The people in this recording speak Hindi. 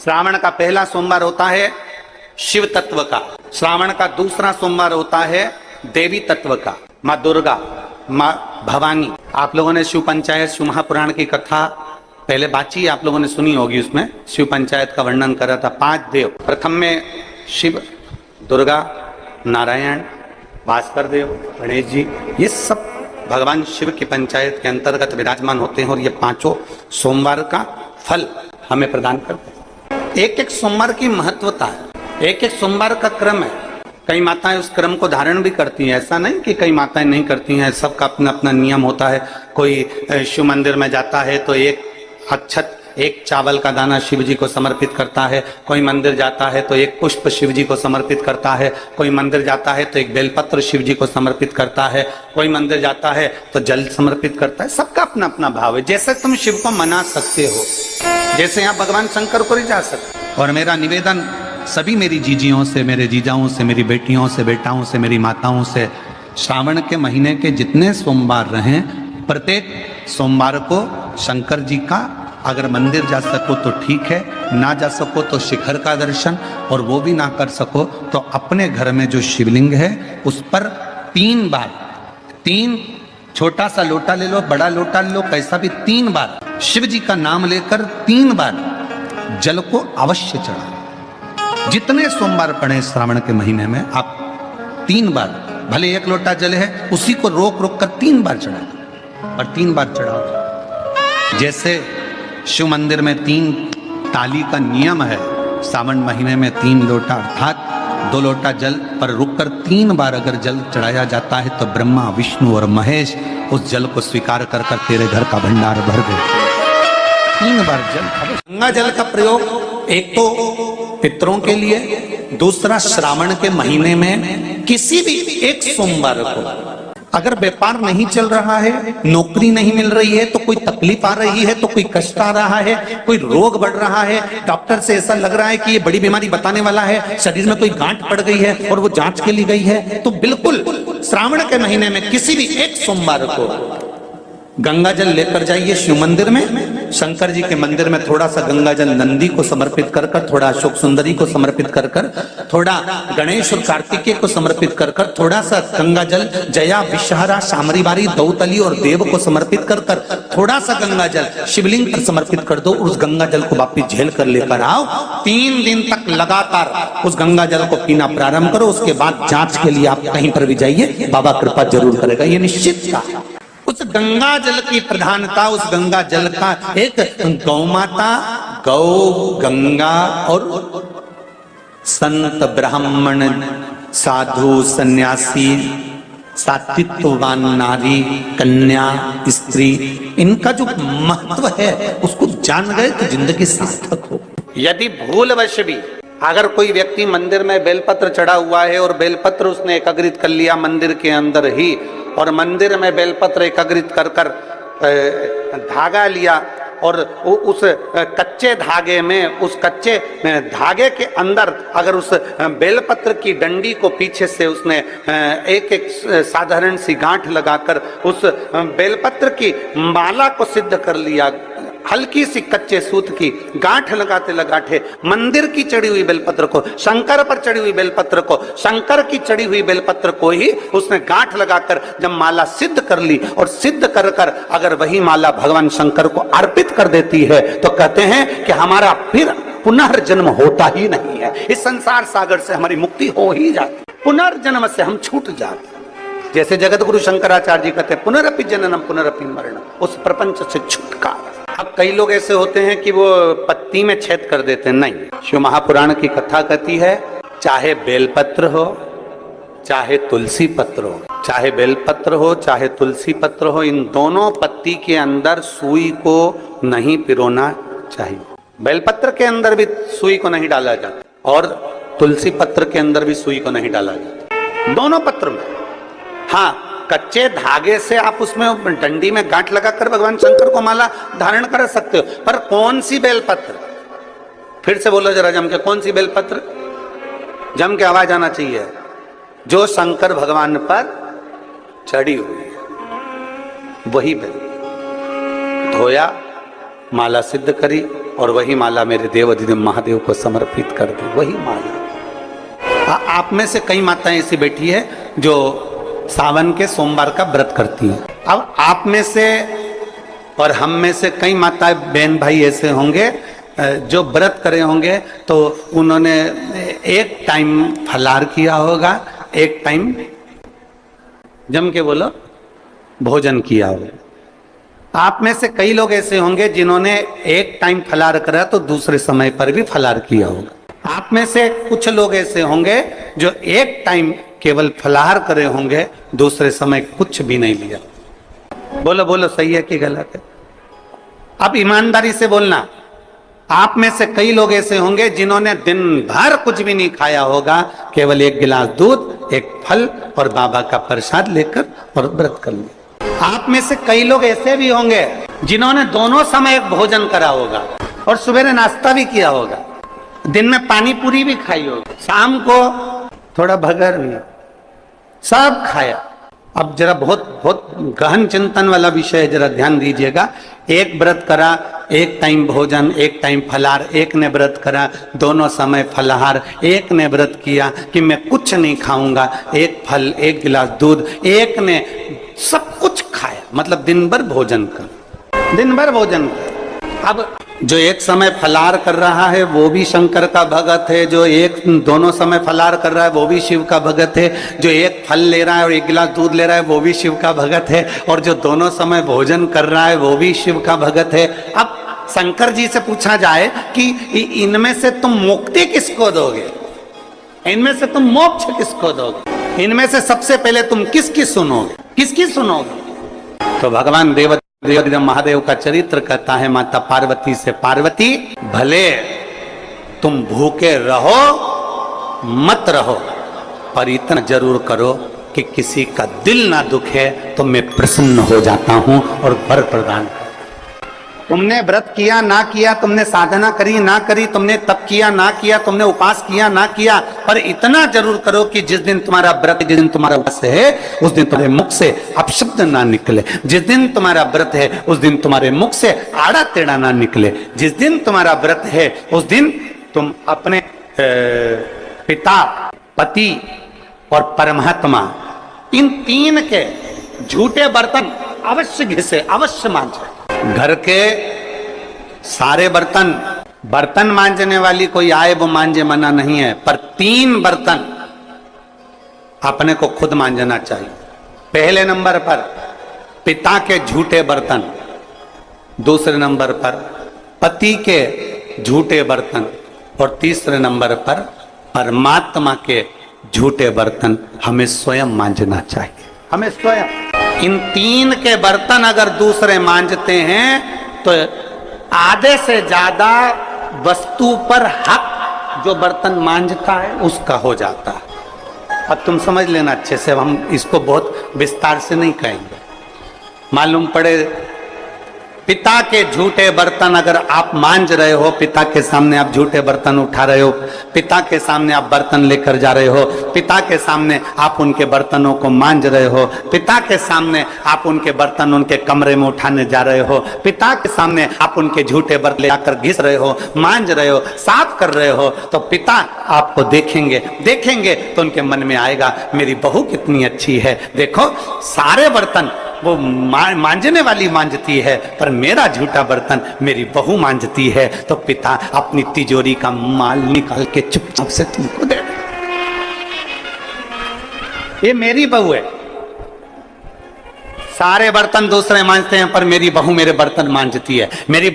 श्रावण का पहला सोमवार होता है शिव तत्व का, श्रावण का दूसरा सोमवार होता है देवी तत्व का, माँ दुर्गा, माँ भवानी। आप लोगों ने शिव पंचायत शिव महापुराण की कथा पहले बाची आप लोगों ने सुनी होगी, उसमें शिव पंचायत का वर्णन करा था। 5 देव, प्रथम में शिव, दुर्गा, नारायण, भास्कर देव, गणेश जी, ये सब भगवान शिव की पंचायत के अंतर्गत विराजमान होते हैं और ये 5 सोमवार का फल हमें प्रदान करते हैं। एक एक सोमवार की महत्वता है, एक एक सोमवार का क्रम है। कई माताएं उस क्रम को धारण भी करती हैं, ऐसा नहीं कि कई माताएं नहीं करती हैं, सबका अपना अपना नियम होता है। कोई शिव मंदिर में जाता है तो एक अक्षत, एक चावल का दाना शिव जी को समर्पित करता है, कोई मंदिर जाता है तो एक पुष्प शिव जी को समर्पित करता है, कोई मंदिर जाता है तो एक बेलपत्र शिव जी को समर्पित करता है, कोई मंदिर जाता है तो जल समर्पित करता है। सबका अपना अपना भाव है। जैसे तुम शिव को मना सकते हो, जैसे यहाँ भगवान शंकर को जा सकते। और मेरा निवेदन सभी मेरी जीजियों से, मेरे जीजाओं से, मेरी बेटियों से, बेटाओं से, मेरी माताओं से, श्रावण के महीने के जितने सोमवार रहें, प्रत्येक सोमवार को शंकर जी का अगर मंदिर जा सको तो ठीक है, ना जा सको तो शिखर का दर्शन, और वो भी ना कर सको तो अपने घर में जो शिवलिंग है उस पर 3 बार, 3 छोटा सा लोटा ले लो, बड़ा लोटा ले लो, कैसा भी 3 बार शिव जी का नाम लेकर 3 बार जल को अवश्य चढ़ाओ। जितने सोमवार पड़े श्रावण के महीने में आप 3 बार, भले 1 लोटा जल है उसी को रोक रोक कर 3 बार चढ़ाओ, और 3 बार चढ़ाओ। जैसे शिव मंदिर में 3 ताली का नियम है, सावन महीने में 3 लोटा अर्थात 2 लोटा जल पर रुककर 3 बार अगर जल चढ़ाया जाता है तो ब्रह्मा, विष्णु और महेश उस जल को स्वीकार कर कर तेरे घर का भंडार भर देते। 3 बार जल। गंगा जल का प्रयोग एक तो पितरों के लिए, दूसरा श्रावण के महीने में किसी भी एक सोमवार को अगर व्यापार नहीं चल रहा है, नौकरी नहीं मिल रही है, तो कोई तकलीफ आ रही है, तो कोई कष्ट आ रहा है, कोई रोग बढ़ रहा है, डॉक्टर से ऐसा लग रहा है कि ये बड़ी बीमारी बताने वाला है, शरीर में कोई गांठ पड़ गई है और वो जांच के लिए गई है, तो बिल्कुल श्रावण के महीने में किसी भी एक सोमवार को गंगा जल लेकर जाइए शिव मंदिर में। शंकर जी के मंदिर में थोड़ा सा गंगा जल नंदी को समर्पित कर कर, थोड़ा अशोक सुंदरी को समर्पित कर कर, थोड़ा गणेश और कार्तिकेय को समर्पित कर कर, थोड़ा सा गंगा जल जया, विषहरा, शामरीवारी, दौतली और देव को समर्पित कर कर, थोड़ा सा गंगा जल शिवलिंग पर समर्पित कर दो। उस गंगा जल को वापिस झेल कर लेकर आओ। 3 दिन तक लगातार उस गंगा जल को पीना प्रारंभ करो। उसके बाद जांच के लिए आप कहीं पर भी जाइए, बाबा कृपा जरूर करेगा, ये निश्चित था। उस गंगा जल की प्रधानता, उस गंगा जल का एक गौ माता, गौ, गंगा और संत, ब्राह्मण, साधु, सन्यासी, सात्वित्ववान नारी, कन्या, स्त्री, इनका जो महत्व है उसको जान गए तो जिंदगी सार्थक हो। यदि भूलवश भी अगर कोई व्यक्ति मंदिर में बेलपत्र चढ़ा हुआ है और बेलपत्र उसने एकाग्रित कर लिया मंदिर के अंदर ही, और मंदिर में बेलपत्र एकाग्रित कर कर धागा लिया और उस कच्चे धागे में, उस कच्चे धागे के अंदर अगर उस बेलपत्र की डंडी को पीछे से उसने एक एक साधारण सी गांठ लगाकर उस बेलपत्र की माला को सिद्ध कर लिया, हल्की सी कच्चे सूत की गांठ लगाते लगाते मंदिर की चढ़ी हुई बेलपत्र को, शंकर पर चढ़ी हुई बेलपत्र को, शंकर की चढ़ी हुई बेलपत्र को ही उसने गांठ लगाकर जब माला सिद्ध कर ली, और सिद्ध कर कर अगर वही माला भगवान शंकर को अर्पित कर देती है तो कहते हैं कि हमारा फिर पुनर्जन्म होता ही नहीं है। इस संसार सागर से हमारी मुक्ति हो ही जाती, पुनर्जन्म से हम छूट जाते। जैसे जगत गुरु शंकराचार्य जी कहते हैं पुनरपि जननम पुनरपि मरणम, उस प्रपंच से छुटकारा। अब कई लोग ऐसे होते हैं कि वो पत्ती में छेद कर देते हैं। नहीं, शिव महापुराण की कथा कहती है चाहे बेलपत्र हो, चाहे तुलसी पत्र हो, चाहे बेलपत्र हो, चाहे तुलसी पत्र हो, इन दोनों पत्ती के अंदर सुई को नहीं पिरोना चाहिए। बेलपत्र के अंदर भी सुई को नहीं डाला जाता और तुलसी पत्र के अंदर भी सुई को नहीं डाला जाता, दोनों पत्र में। हाँ, कच्चे धागे से आप उसमें डंडी में गांठ लगाकर भगवान शंकर को माला धारण कर सकते हो, पर कौन सी बेलपत्र? फिर से बोलो जरा जम के, कौन सी बेलपत्र? जम के आवाज आना चाहिए। जो शंकर भगवान पर चढ़ी हुई है वही बेल। धोया, माला सिद्ध करी और वही माला मेरे देव अधिदेव महादेव को समर्पित कर दी। वही माला। आप में से कई माताएं ऐसी बैठी है जो सावन के सोमवार का व्रत करती हैं। अब आप में से और हम में से कई माताएं बहन भाई ऐसे होंगे जो व्रत करे होंगे तो उन्होंने एक टाइम फलाहार किया होगा, एक टाइम जम के बोलो भोजन किया होगा। आप में से कई लोग ऐसे होंगे जिन्होंने एक टाइम फलाहार करा तो दूसरे समय पर भी फलाहार किया होगा। आप में से कुछ लोग ऐसे होंगे जो एक टाइम केवल फलाहार करे होंगे, दूसरे समय कुछ भी नहीं लिया। बोलो बोलो, सही है कि गलत है? अब ईमानदारी से बोलना। आप में से कई लोग ऐसे होंगे जिन्होंने दिन भर कुछ भी नहीं खाया होगा, केवल एक गिलास दूध, एक फल और बाबा का प्रसाद लेकर और व्रत कर लिया। आप में से कई लोग ऐसे भी होंगे जिन्होंने दोनों समय भोजन करा होगा और सुबह नाश्ता भी किया होगा, दिन में पानी पूरी भी खाई होगी, शाम को थोड़ा भगर भी, सब खाया। अब जरा बहुत बहुत गहन चिंतन वाला विषय है, जरा ध्यान दीजिएगा। एक व्रत करा, एक टाइम भोजन, एक टाइम फलाहार, एक ने व्रत करा दोनों समय फलाहार, एक ने व्रत किया कि मैं कुछ नहीं खाऊंगा, एक फल, एक गिलास दूध, एक ने सब कुछ खाया, मतलब दिन भर भोजन कर, दिन भर भोजन कर। अब जो एक समय फलाहार कर रहा है वो भी शंकर का भगत है, जो एक दोनों समय फलाहार कर रहा है वो भी शिव का भगत है, जो एक फल ले रहा है और एक गिलास दूध ले रहा है वो भी शिव का भगत है, और जो दोनों समय भोजन कर रहा है वो भी शिव का भगत है। अब शंकर जी से पूछा जाए कि इनमें से तुम मुक्ति किसको दोगे, इनमें से तुम मोक्ष किसको दोगे, इनमें से सबसे पहले तुम किसकी सुनोगे, किसकी सुनोगे? तो भगवान देव महादेव का चरित्र कहता है माता पार्वती से, पार्वती भले तुम भूखे रहो मत रहो, पर इतना जरूर करो कि किसी का दिल ना दुखे तो मैं प्रसन्न हो जाता हूं और वर प्रदान। तुमने व्रत किया ना किया, तुमने साधना करी ना करी, तुमने तप किया ना किया, तुमने उपास किया ना किया, पर इतना जरूर करो कि जिस दिन तुम्हारा व्रत, जिस दिन तुम्हारा उपवास है उस दिन तुम्हारे मुख से अपशब्द ना निकले, जिस दिन तुम्हारा व्रत है उस दिन तुम्हारे मुख से आड़ा टेढ़ा ना निकले, जिस दिन तुम्हारा व्रत है उस दिन तुम अपने पिता, पति और परमात्मा, इन तीन के झूठे बर्तन अवश्य घिसे, अवश्य मांझे। घर के सारे बर्तन, बर्तन मांजने वाली कोई आए वो मांजे, मना नहीं है, पर 3 बर्तन अपने को खुद मांजना चाहिए। पहले नंबर पर पिता के झूठे बर्तन, दूसरे नंबर पर पति के झूठे बर्तन और तीसरे नंबर पर परमात्मा के झूठे बर्तन हमें स्वयं मांजना चाहिए, हमें स्वयं। इन 3 के बर्तन अगर दूसरे मांजते हैं तो आधे से ज्यादा वस्तु पर हक जो बर्तन मांजता है उसका हो जाता है। अब तुम समझ लेना अच्छे से, हम इसको बहुत विस्तार से नहीं कहेंगे। मालूम पड़े पिता के झूठे बर्तन अगर आप मांज रहे हो, पिता के सामने आप झूठे बर्तन उठा रहे हो, पिता के सामने आप बर्तन लेकर जा रहे हो, पिता के सामने आप उनके बर्तनों को मांज रहे हो, पिता के सामने आप उनके बर्तन उनके कमरे में उठाने जा रहे हो, पिता के सामने आप उनके झूठे बर्तन लेकर घिस रहे हो, मांज रहे हो, साफ कर रहे हो, तो पिता आपको देखेंगे, देखेंगे तो उनके मन में आएगा मेरी बहू कितनी अच्छी है, देखो सारे बर्तन वो मांजने वाली मांजती है पर मेरा झूठा बर्तन मेरी बहू मांजती है। तो पिता अपनी तिजोरी का माल निकाल के चुपचाप से तुमको दे, ये मेरी बहू है। सारे बर्तन दूसरे मांजते हैं पर मेरी बहू मेरे बर्तन मांजती है, मेरी